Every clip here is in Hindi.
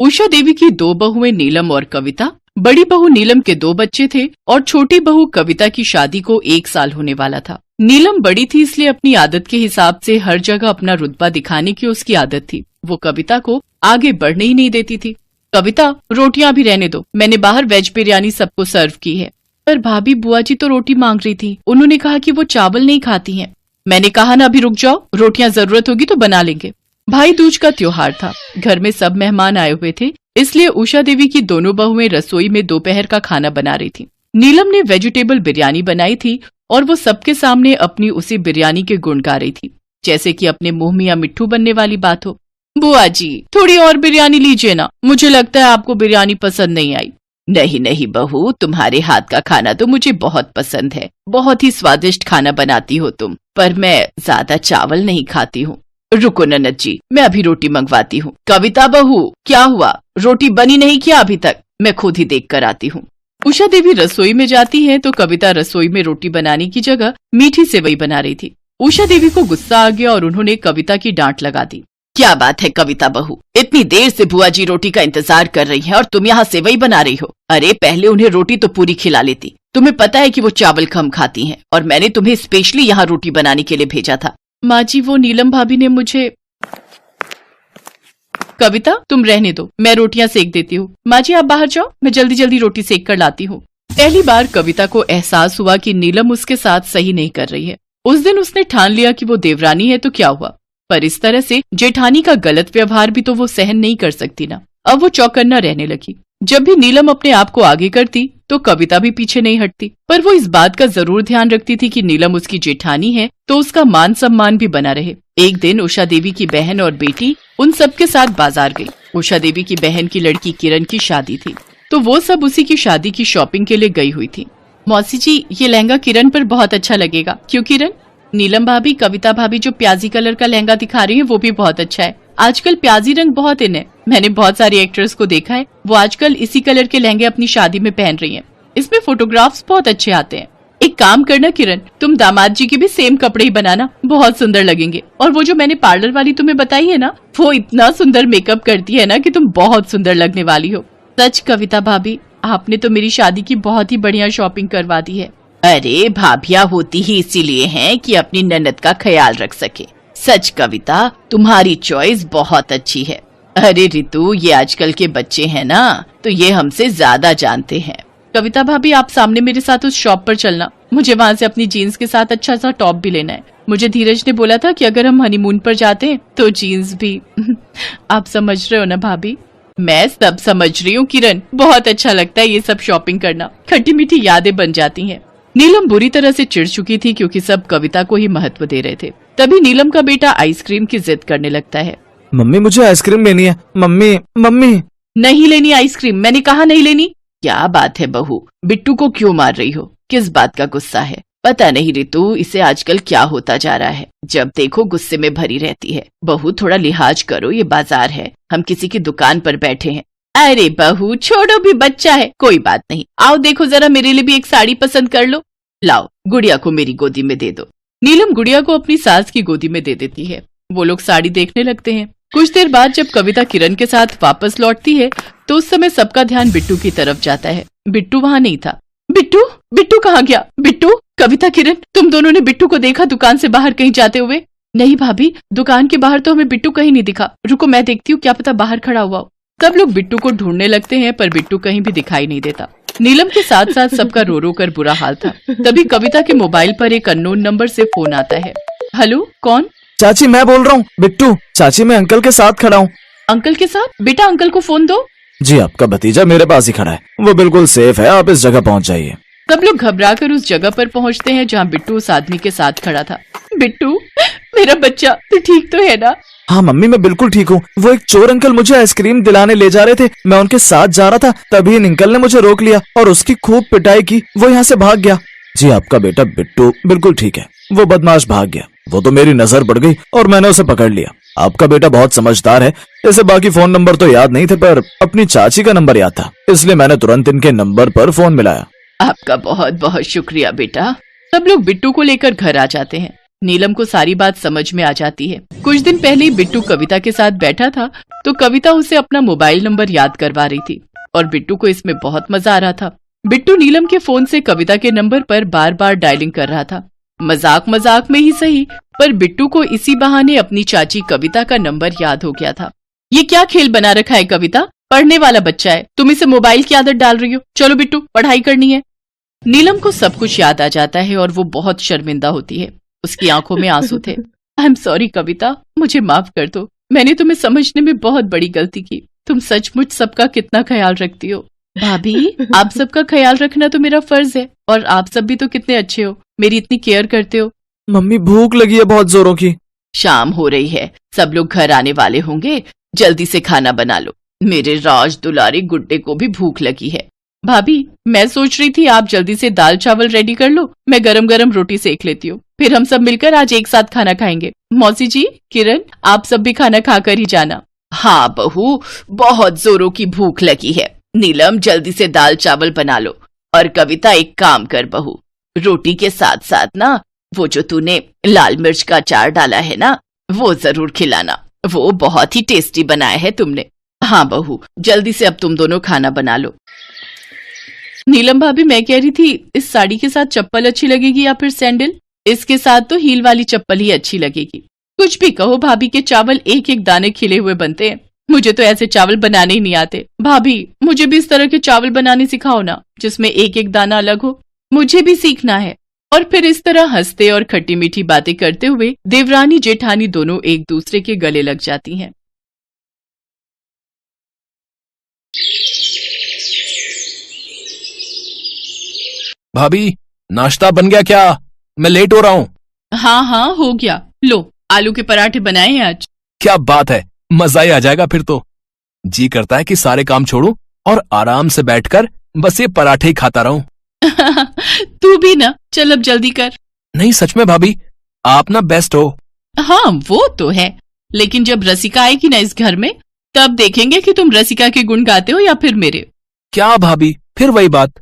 उषा देवी की दो बहुएं नीलम और कविता। बड़ी बहू नीलम के दो बच्चे थे और छोटी बहू कविता की शादी को 1 साल होने वाला था। नीलम बड़ी थी इसलिए अपनी आदत के हिसाब से हर जगह अपना रुतबा दिखाने की उसकी आदत थी। वो कविता को आगे बढ़ने ही नहीं देती थी। कविता, रोटियां भी रहने दो, मैंने बाहर वेज बिरयानी सबको सर्व की है। पर भाभी, बुआ जी तो रोटी मांग रही थी, उन्होंने कहा कि वो चावल नहीं खाती हैं। मैंने कहा ना अभी रुक जाओ, रोटियां जरूरत होगी तो बना लेंगे। भाई दूज का त्योहार था, घर में सब मेहमान आए हुए थे, इसलिए उषा देवी की दोनों बहुएं रसोई में दोपहर का खाना बना रही थी। नीलम ने वेजिटेबल बिरयानी बनाई थी और वो सबके सामने अपनी उसी बिरयानी के गुण गा रही थी, जैसे कि अपने मुंह में या मिट्ठू बनने वाली बात हो। बुआ जी, थोड़ी और बिरयानी लीजिए ना, मुझे लगता है आपको बिरयानी पसंद नहीं आई। नहीं नहीं बहू, तुम्हारे हाथ का खाना तो मुझे बहुत पसंद है, बहुत ही स्वादिष्ट खाना बनाती हो तुम, पर मैं ज्यादा चावल नहीं खाती हूँ। रुको ननद जी, मैं अभी रोटी मंगवाती हूँ। कविता बहू, क्या हुआ, रोटी बनी नहीं क्या अभी तक? मैं खुद ही देख कर आती हूँ। उषा देवी रसोई में जाती है तो कविता रसोई में रोटी बनाने की जगह मीठी सेवई बना रही थी। उषा देवी को गुस्सा आ गया और उन्होंने कविता की डांट लगा दी। क्या बात है कविता बहू, इतनी देर से बुआ जी रोटी का इंतजार कर रही हैं और तुम यहाँ सेवई बना रही हो। अरे पहले उन्हें रोटी तो पूरी खिला लेती, तुम्हें पता है कि वो चावल कम खाती हैं और मैंने तुम्हें स्पेशली यहाँ रोटी बनाने के लिए भेजा था। माँ जी, वो नीलम भाभी ने मुझे। कविता, तुम रहने दो, मैं रोटियां सेक देती हूँ। माँ जी आप बाहर जाओ, मैं जल्दी जल्दी रोटी सेक कर लाती हूँ। पहली बार कविता को एहसास हुआ कि नीलम उसके साथ सही नहीं कर रही है। उस दिन उसने ठान लिया कि वो देवरानी है तो क्या हुआ, पर इस तरह से जेठानी का गलत व्यवहार भी तो वो सहन नहीं कर सकती ना। अब वो चौकन्ना रहने लगी। जब भी नीलम अपने आप को आगे करती तो कविता भी पीछे नहीं हटती, पर वो इस बात का जरूर ध्यान रखती थी कि नीलम उसकी जेठानी है तो उसका मान सम्मान भी बना रहे। एक दिन उषा देवी की बहन और बेटी उन सबके साथ बाजार गई। उषा देवी की बहन की लड़की किरण की शादी थी तो वो सब उसी की शादी की शॉपिंग के लिए गई हुई थी। मौसी जी, ये लहंगा किरण पर बहुत अच्छा लगेगा। क्यों किरण? नीलम भाभी, कविता भाभी जो प्याजी कलर का लहंगा दिखा रही है वो भी बहुत अच्छा है। आजकल प्याजी रंग बहुत इन है, मैंने बहुत सारी एक्ट्रेस को देखा है, वो आजकल इसी कलर के लहंगे अपनी शादी में पहन रही हैं। इसमें फोटोग्राफ्स बहुत अच्छे आते हैं। एक काम करना किरण, तुम दामाद जी के भी सेम कपड़े ही बनाना, बहुत सुंदर लगेंगे। और वो जो मैंने पार्लर वाली तुम्हें बताई है ना, वो इतना सुंदर मेकअप करती है ना कि तुम बहुत सुंदर लगने वाली हो। सच कविता भाभी, आपने तो मेरी शादी की बहुत ही बढ़िया शॉपिंग करवा दी है। अरे भाभियां होती ही इसीलिए हैं कि अपनी ननद का ख्याल रख सके। सच कविता, तुम्हारी चॉइस बहुत अच्छी है। अरे रितु, ये आजकल के बच्चे हैं ना तो ये हमसे ज्यादा जानते हैं। कविता भाभी, आप सामने मेरे साथ उस शॉप पर चलना, मुझे वहाँ से अपनी जीन्स के साथ अच्छा सा टॉप भी लेना है। मुझे धीरज ने बोला था कि अगर हम हनीमून पर जाते हैं तो जीन्स भी आप समझ रहे हो ना भाभी? मैं सब समझ रही हूँ किरण, बहुत अच्छा लगता है ये सब शॉपिंग करना, खट्टी मीठी यादें बन जाती हैं। नीलम बुरी तरह से चिढ़ चुकी थी क्योंकि सब कविता को ही महत्व दे रहे थे। तभी नीलम का बेटा आइसक्रीम की जिद करने लगता है। मम्मी, मुझे आइसक्रीम लेनी है। Mummy mummy. नहीं लेनी आइसक्रीम, मैंने कहा नहीं लेनी। क्या बात है बहू, बिट्टू को क्यों मार रही हो? किस बात का गुस्सा है? पता नहीं रितु, इसे आजकल क्या होता जा रहा है, जब देखो गुस्से में भरी रहती है। बहू थोड़ा लिहाज करो, ये बाजार है, हम किसी की दुकान पर बैठे हैं। अरे बहू छोड़ो, भी बच्चा है, कोई बात नहीं। आओ देखो जरा, मेरे लिए भी एक साड़ी पसंद कर लो। लाओ, गुड़िया को मेरी गोदी में दे दो। नीलम गुड़िया को अपनी सास की गोदी में दे देती है। वो लोग साड़ी देखने लगते हैं। कुछ देर बाद जब कविता किरण के साथ वापस लौटती है तो उस समय सबका ध्यान बिट्टू की तरफ जाता है। बिट्टू वहाँ नहीं था। बिट्टू, बिट्टू कहाँ गया? बिट्टू, कविता, किरण, तुम दोनों ने बिट्टू को देखा दुकान से बाहर कहीं जाते हुए? नहीं भाभी, दुकान के बाहर तो हमें बिट्टू कहीं नहीं दिखा। रुको मैं देखती हूँ, क्या पता बाहर खड़ा हुआ हो। सब लोग बिट्टू को ढूंढने लगते हैं पर बिट्टू कहीं भी दिखाई नहीं देता। नीलम के साथ साथ सबका रो रो कर बुरा हाल था। तभी कविता के मोबाइल पर एक अननोन नंबर से फोन आता है। हेलो, कौन? चाची मैं बोल रहा हूँ। बिट्टू, चाची मैं अंकल के साथ खड़ा हूँ। अंकल के साथ? बेटा अंकल को फोन दो। जी, आपका भतीजा मेरे पास ही खड़ा है, वो बिल्कुल सेफ है, आप इस जगह पहुँच जाइए। सब लोग घबराकर उस जगह पर पहुँचते हैं जहाँ बिट्टू उस आदमी के साथ खड़ा था। बिट्टू, मेरा बच्चा, तू ठीक तो है ना? हाँ मम्मी, मैं बिल्कुल ठीक हूँ। वो एक चोर अंकल मुझे आइसक्रीम दिलाने ले जा रहे थे, मैं उनके साथ जा रहा था, तभी इन अंकल ने मुझे रोक लिया और उसकी खूब पिटाई की, वो यहाँ से भाग गया। जी, आपका बेटा बिट्टू बिल्कुल ठीक है, वो बदमाश भाग गया, वो तो मेरी नजर पड़ गई और मैंने उसे पकड़ लिया। आपका बेटा बहुत समझदार है, इसे बाकी फोन नंबर तो याद नहीं थे पर अपनी चाची का नंबर याद था, इसलिए मैंने तुरंत इनके नंबर पर फोन मिलाया। आपका बहुत बहुत शुक्रिया बेटा। सब लोग बिट्टू को लेकर घर आ जाते हैं। नीलम को सारी बात समझ में आ जाती है। कुछ दिन पहले बिट्टू कविता के साथ बैठा था तो कविता उसे अपना मोबाइल नंबर याद करवा रही थी और बिट्टू को इसमें बहुत मजा आ रहा था। बिट्टू नीलम के फोन से कविता के नंबर पर बार बार डायलिंग कर रहा था। मजाक मजाक में ही सही, पर बिट्टू को इसी बहाने अपनी चाची कविता का नंबर याद हो गया था। ये क्या खेल बना रखा है कविता? पढ़ने वाला बच्चा है, तुम इसे मोबाइल की आदत डाल रही हो। चलो बिट्टू, पढ़ाई करनी है। नीलम को सब कुछ याद आ जाता है और वो बहुत शर्मिंदा होती है। उसकी आंखों में आंसू थे। आई एम सॉरी कविता, मुझे माफ कर दो। मैंने तुम्हें समझने में बहुत बड़ी गलती की। तुम सचमुच सबका कितना ख्याल रखती हो। भाभी, आप सबका ख्याल रखना तो मेरा फर्ज है, और आप सब भी तो कितने अच्छे हो, मेरी इतनी केयर करते हो। मम्मी भूख लगी है बहुत जोरों की। शाम हो रही है, सब लोग घर आने वाले होंगे, जल्दी से खाना बना लो। मेरे राज दुलारे गुड्डे को भी भूख लगी है। भाभी, मैं सोच रही थी आप जल्दी से दाल चावल रेडी कर लो, मैं गरम गरम रोटी सेक लेती हूँ, फिर हम सब मिलकर आज एक साथ खाना खाएंगे। मौसी जी, किरण, आप सब भी खाना खाकर ही जाना। हाँ बहू, बहुत जोरों की भूख लगी है। नीलम, जल्दी से दाल चावल बना लो। और कविता, एक काम कर बहू, रोटी के साथ साथ ना वो जो तूने लाल मिर्च का अचार डाला है ना, वो जरूर खिलाना, वो बहुत ही टेस्टी बनाया है तुमने। हाँ बहू, जल्दी से अब तुम दोनों खाना बना लो। नीलम भाभी, मैं कह रही थी इस साड़ी के साथ चप्पल अच्छी लगेगी या फिर सैंडल? इसके साथ तो हील वाली चप्पल ही अच्छी लगेगी। कुछ भी कहो भाभी, के चावल एक एक दाने खिले हुए बनते हैं। मुझे तो ऐसे चावल बनाने ही नहीं आते। भाभी, मुझे भी इस तरह के चावल बनाने सिखाओ ना, जिसमें एक एक दाना अलग हो। मुझे भी सीखना है। और फिर इस तरह हंसते और खट्टी मीठी बातें करते हुए देवरानी जेठानी दोनों एक दूसरे के गले लग जाती हैं। भाभी, नाश्ता बन गया क्या? मैं लेट हो रहा हूँ। हाँ हाँ, हो गया। लो, आलू के पराठे बनाए हैं आज। क्या बात है, मजा ही आ जाएगा फिर तो। जी करता है कि सारे काम छोड़ूं और आराम से बैठकर बस ये पराठे ही खाता रहूं। तू भी ना, चल अब जल्दी कर। नहीं सच में भाभी, आप ना बेस्ट हो। हाँ वो तो है, लेकिन जब रसिका आएगी ना इस घर में, तब देखेंगे कि तुम रसिका के गुण गाते हो या फिर मेरे। क्या भाभी, फिर वही बात।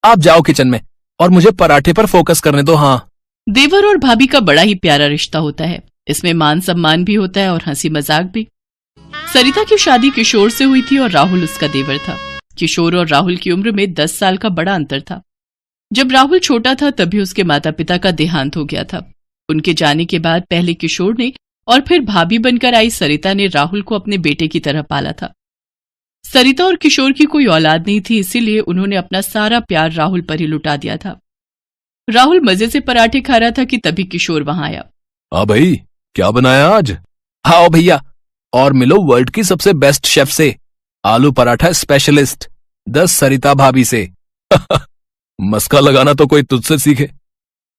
आप जाओ किचन में और मुझे पराठे पर फोकस करने दो। हाँ, देवर और भाभी का बड़ा ही प्यारा रिश्ता होता है। इसमें मान सम्मान भी होता है और हंसी मजाक भी। सरिता की शादी किशोर से हुई थी और राहुल उसका देवर था। किशोर और राहुल की उम्र में 10 साल का बड़ा अंतर था। जब राहुल छोटा था तभी उसके माता पिता का देहांत हो गया था। उनके जाने के बाद पहले किशोर ने और फिर भाभी बनकर आई सरिता ने राहुल को अपने बेटे की तरह पाला था। सरिता और किशोर की कोई औलाद नहीं थी, इसीलिए उन्होंने अपना सारा प्यार राहुल पर ही लुटा दिया था। राहुल मजे से पराठे खा रहा था कि तभी किशोर वहां आया। हाँ भाई, क्या बनाया आज? आओ भैया, और मिलो वर्ल्ड की सबसे बेस्ट शेफ से, आलू पराठा स्पेशलिस्ट 10 सरिता भाभी से। मस्का लगाना तो कोई तुझसे सीखे।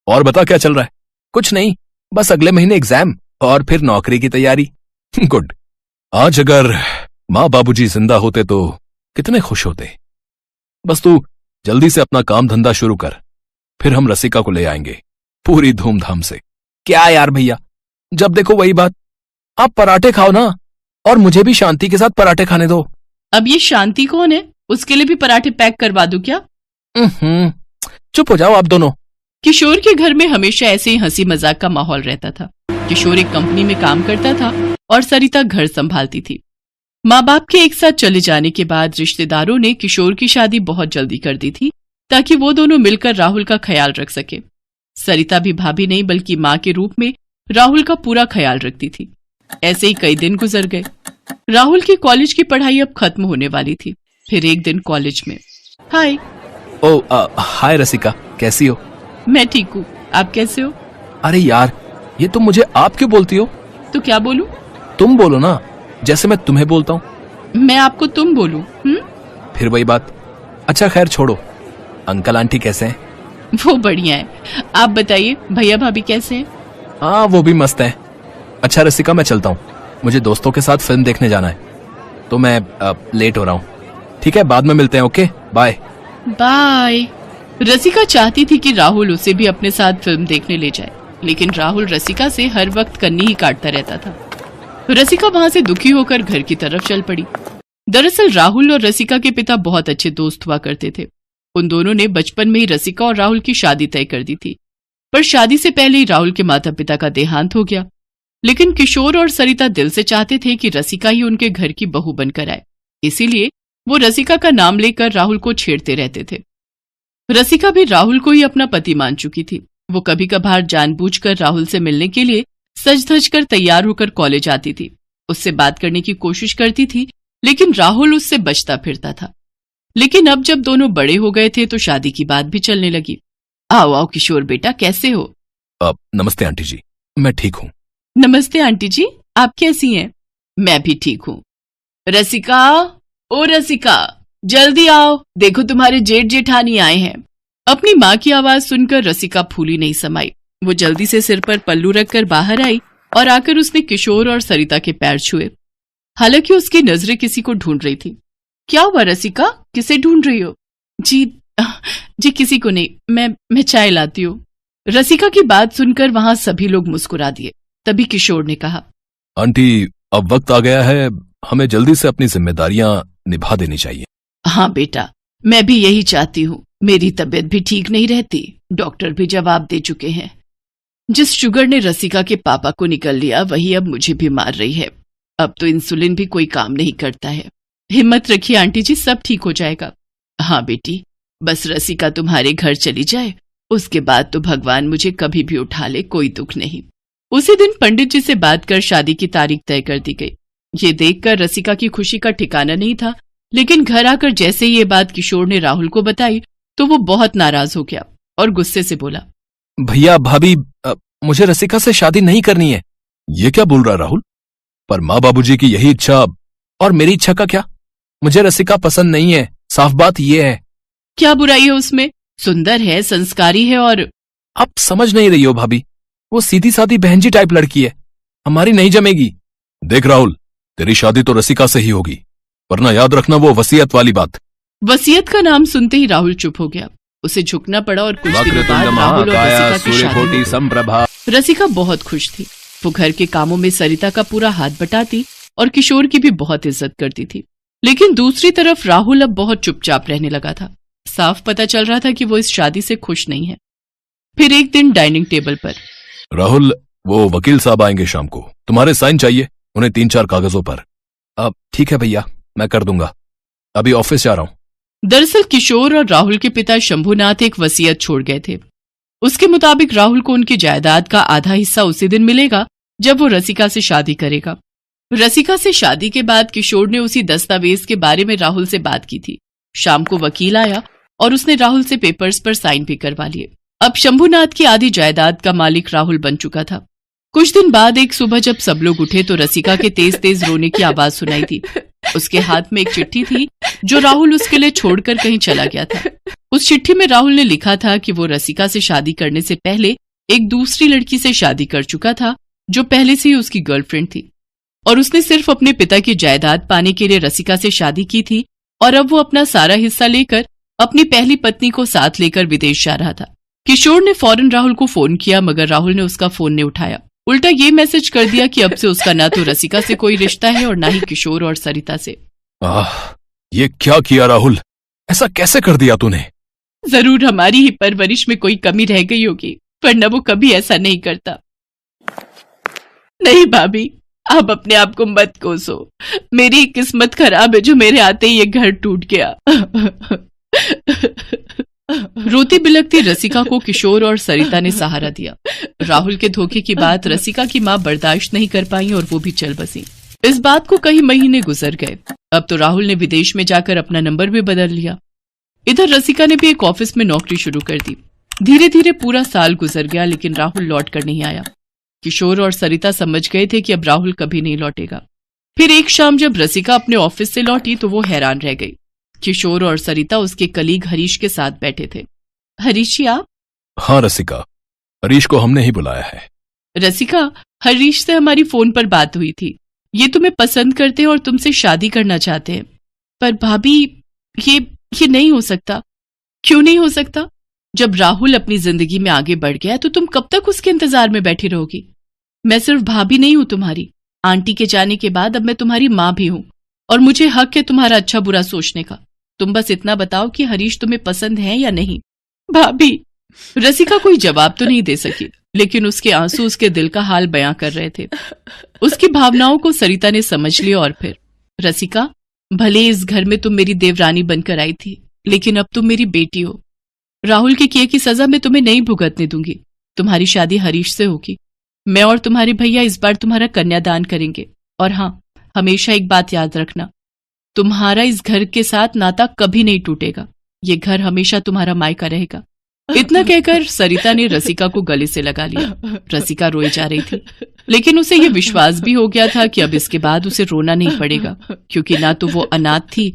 और बता क्या चल रहा है? कुछ नहीं, बस अगले महीने एग्जाम और फिर नौकरी की तैयारी। गुड। आज अगर माँ बाबूजी जिंदा होते तो कितने खुश होते। बस तू जल्दी से अपना काम धंधा शुरू कर, फिर हम रसिका को ले आएंगे पूरी धूमधाम से। क्या यार भैया, जब देखो वही बात। आप पराठे खाओ ना, और मुझे भी शांति के साथ पराठे खाने दो। अब ये शांति कौन है? उसके लिए भी पराठे पैक करवा दूं क्या? चुप हो जाओ आप दोनों। किशोर के घर में हमेशा ऐसे ही हंसी मजाक का माहौल रहता था। किशोर एक कंपनी में काम करता था और सरिता घर संभालती थी। माँ बाप के एक साथ चले जाने के बाद रिश्तेदारों ने किशोर की शादी बहुत जल्दी कर दी थी, ताकि वो दोनों मिलकर राहुल का ख्याल रख सके। सरिता भी भाभी नहीं बल्कि माँ के रूप में राहुल का पूरा ख्याल रखती थी। ऐसे ही कई दिन गुजर गए। राहुल की कॉलेज की पढ़ाई अब खत्म होने वाली थी। फिर एक दिन कॉलेज में। हाय। हाय रसिका, कैसी हो? मैं ठीक हूँ, आप कैसे हो? अरे यार, ये तुम मुझे आप क्यों बोलती हो? तो क्या बोलूं? तुम बोलो ना, जैसे मैं तुम्हें बोलता हूँ। मैं आपको तुम बोलूं? फिर वही बात। अच्छा खैर छोड़ो, अंकल आंटी कैसे हैं? वो बढ़िया है। आप बताइए, भैया भाभी कैसे हैं? हाँ, वो भी मस्त है। अच्छा रसिका, मैं चलता हूँ, मुझे दोस्तों के साथ फिल्म देखने जाना है, तो मैं लेट हो रहा हूँ। ठीक है, बाद में मिलते हैं। Okay, bye bye. रसिका चाहती थी कि राहुल उसे भी अपने साथ फिल्म देखने ले जाए, लेकिन राहुल रसिका से हर वक्त कन्नी ही काटता रहता था। रसिका वहां से दुखी होकर घर की तरफ चल पड़ी। दरअसल राहुल और रसिका के पिता बहुत अच्छे दोस्त हुआ करते थे। उन दोनों ने बचपन में ही रसिका और राहुल की शादी तय कर दी थी। पर शादी से पहले ही राहुल के माता पिता का देहांत हो गया। लेकिन किशोर और सरिता दिल से चाहते थे कि रसिका ही उनके घर की बहू बनकर आए, इसीलिए वो रसिका का नाम लेकर राहुल को छेड़ते रहते थे। रसिका भी राहुल को ही अपना पति मान चुकी थी। वो कभी कभार जानबूझकर राहुल से मिलने के लिए सज धज कर तैयार होकर कॉलेज आती थी, उससे बात करने की कोशिश करती थी, लेकिन राहुल उससे बचता फिरता था। लेकिन अब जब दोनों बड़े हो गए थे तो शादी की बात भी चलने लगी। आओ आओ किशोर बेटा, कैसे हो? नमस्ते आंटी जी, मैं ठीक हूँ। नमस्ते आंटी जी, आप कैसी हैं? मैं भी ठीक हूँ। रसिका, ओ रसिका, जल्दी आओ, देखो तुम्हारे जेठ जेठानी आए हैं। अपनी माँ की आवाज सुनकर रसिका फूली नहीं समाई। वो जल्दी से सिर पर पल्लू रखकर बाहर आई और आकर उसने किशोर और सरिता के पैर छुए। हालांकि उसकी नजरें किसी को ढूंढ रही थी। क्या हुआ रसिका, किसे ढूंढ रही हो? जी किसी को नहीं, मैं चाय लाती हूँ। रसिका की बात सुनकर वहां सभी लोग मुस्कुरा दिए। तभी किशोर ने कहा, आंटी, अब वक्त आ गया है, हमें जल्दी से अपनी जिम्मेदारियां निभा देनी चाहिए। हाँ बेटा, मैं भी यही चाहती हूँ। मेरी तबीयत भी ठीक नहीं रहती, डॉक्टर भी जवाब दे चुके हैं। जिस शुगर ने रसिका के पापा को निकल लिया वही अब मुझे भी मार रही है। अब तो इंसुलिन भी कोई काम नहीं करता है। हिम्मत रखिए आंटी जी, सब ठीक हो जाएगा। हाँ बेटी, बस रसिका तुम्हारे घर चली जाए, उसके बाद तो भगवान मुझे कभी भी उठा ले, कोई दुख नहीं। उसी दिन पंडित जी से बात कर शादी की तारीख तय कर दी गई। ये देखकर रसिका की खुशी का ठिकाना नहीं था, लेकिन घर आकर जैसे ही ये बात किशोर ने राहुल को बताई तो वो बहुत नाराज हो गया और गुस्से से बोला, भैया भाभी, मुझे रसिका से शादी नहीं करनी है। ये क्या बोल रहा है राहुल? पर माँ बाबूजी की यही इच्छा, और मेरी इच्छा का क्या? मुझे रसिका पसंद नहीं है, साफ बात ये है। क्या बुराई है उसमें? सुंदर है, संस्कारी है और... आप समझ नहीं रही हो भाभी, वो सीधी सादी बहन जी टाइप लड़की है, हमारी नहीं जमेगी। देख राहुल, तेरी शादी तो रसिका से ही होगी, वरना याद रखना वो वसीयत वाली बात। वसीयत का नाम सुनते ही राहुल चुप हो गया। उसे झुकना पड़ा और कुछ दिनों बाद राहुल और रसिका की शादी हो गई। रसिका बहुत खुश थी। वो घर के कामों में सरिता का पूरा हाथ बटाती और किशोर की भी बहुत इज्जत करती थी। लेकिन दूसरी तरफ राहुल अब बहुत चुपचाप रहने लगा था। साफ पता चल रहा था कि वो इस शादी से खुश नहीं है। फिर एक दिन डाइनिंग टेबल पर, राहुल, वो वकील साहब आएंगे शाम को, तुम्हारे साइन चाहिए उन्हें 3-4 कागजों पर। अब ठीक है भैया, मैं कर दूंगा, अभी ऑफिस जा रहा हूं। दरअसल किशोर और राहुल के पिता शंभुनाथ एक वसीयत छोड़ गए थे। उसके मुताबिक राहुल को उनकी जायदाद का आधा हिस्सा उसी दिन मिलेगा जब वो रसिका से शादी करेगा। रसिका से शादी के बाद किशोर ने उसी दस्तावेज के बारे में राहुल से बात की थी। शाम को वकील आया और उसने राहुल से पेपर्स पर साइन भी करवा लिए। अब शंभुनाथ की आधी जायदाद का मालिक राहुल बन चुका था। कुछ दिन बाद एक सुबह जब सब लोग उठे तो रसिका के तेज तेज रोने की आवाज सुनाई थी। उसके हाथ में एक चिट्ठी थी जो राहुल उसके लिए छोड़कर कहीं चला गया था। उस चिट्ठी में राहुल ने लिखा था कि वो रसिका से शादी करने से पहले एक दूसरी लड़की से शादी कर चुका था जो पहले से ही उसकी गर्लफ्रेंड थी, और उसने सिर्फ अपने पिता की जायदाद पाने के लिए रसिका से शादी की थी, और अब वो अपना सारा हिस्सा लेकर अपनी पहली पत्नी को साथ लेकर विदेश जा रहा था। किशोर ने फौरन राहुल को फोन किया, मगर राहुल ने उसका फोन नहीं उठाया। उल्टा ये मैसेज कर दिया कि अब से उसका ना तो रसिका से कोई रिश्ता है और ना ही किशोर और सरिता से। ये क्या किया राहुल, ऐसा कैसे कर दिया तूने? जरूर हमारी ही परवरिश में कोई कमी रह गई होगी, वरना वो कभी ऐसा नहीं करता। नहीं भाभी, आप अपने आप को मत कोसो। मेरी किस्मत खराब है जो मेरे आते ही ये घर टूट गया। रोती बिलखती रसिका को किशोर और सरिता ने सहारा दिया। राहुल के धोखे की बात रसिका की माँ बर्दाश्त नहीं कर पाई और वो भी चल बसी। इस बात को कई महीने गुजर गए। अब तो राहुल ने विदेश में जाकर अपना नंबर भी बदल लिया। इधर रसिका ने भी एक ऑफिस में नौकरी शुरू कर दी। धीरे धीरे पूरा साल गुजर गया, लेकिन राहुल लौट कर नहीं आया। किशोर और सरिता समझ गए थे कि अब राहुल कभी नहीं लौटेगा। फिर एक शाम जब रसिका अपने ऑफिस से लौटी तो वो हैरान रह गई। किशोर और सरिता उसके कलीग हरीश के साथ बैठे थे। हरीश जी आप? हाँ रसिका, हरीश को हमने ही बुलाया है। रसिका, हरीश से हमारी फोन पर बात हुई थी। ये तुम्हें पसंद करते हैं और तुमसे शादी करना चाहते हैं। पर भाभी, ये नहीं हो सकता। क्यों नहीं हो सकता? जब राहुल अपनी जिंदगी में आगे बढ़ गया तो तुम कब तक उसके इंतजार में बैठी रहोगी? मैं सिर्फ भाभी नहीं हूं तुम्हारी, आंटी के जाने के बाद अब मैं तुम्हारी माँ भी हूं, और मुझे हक है तुम्हारा अच्छा बुरा सोचने का। तुम बस इतना बताओ कि हरीश तुम्हें पसंद है या नहीं। भाभी, रसिका कोई जवाब तो नहीं दे सकी, लेकिन उसके आंसू उसके दिल का हाल बयां कर रहे थे। उसकी भावनाओं को सरिता ने समझ लिया और फिर, रसिका, भले इस घर में तुम मेरी देवरानी बनकर आई थी, लेकिन अब तुम मेरी बेटी हो। राहुल के किए की सजा मैं तुम्हें नहीं भुगतने दूंगी। तुम्हारी शादी हरीश से होगी। मैं और तुम्हारे भैया इस बार तुम्हारा कन्यादान करेंगे। और हाँ, हमेशा एक बात याद रखना, तुम्हारा इस घर के साथ नाता कभी नहीं टूटेगा। ये घर हमेशा तुम्हारा मायका रहेगा। इतना कहकर सरिता ने रसिका को गले से लगा लिया। रसिका रोई जा रही थी, लेकिन उसे यह विश्वास भी हो गया था कि अब इसके बाद उसे रोना नहीं पड़ेगा, क्योंकि ना तो वो अनाथ थी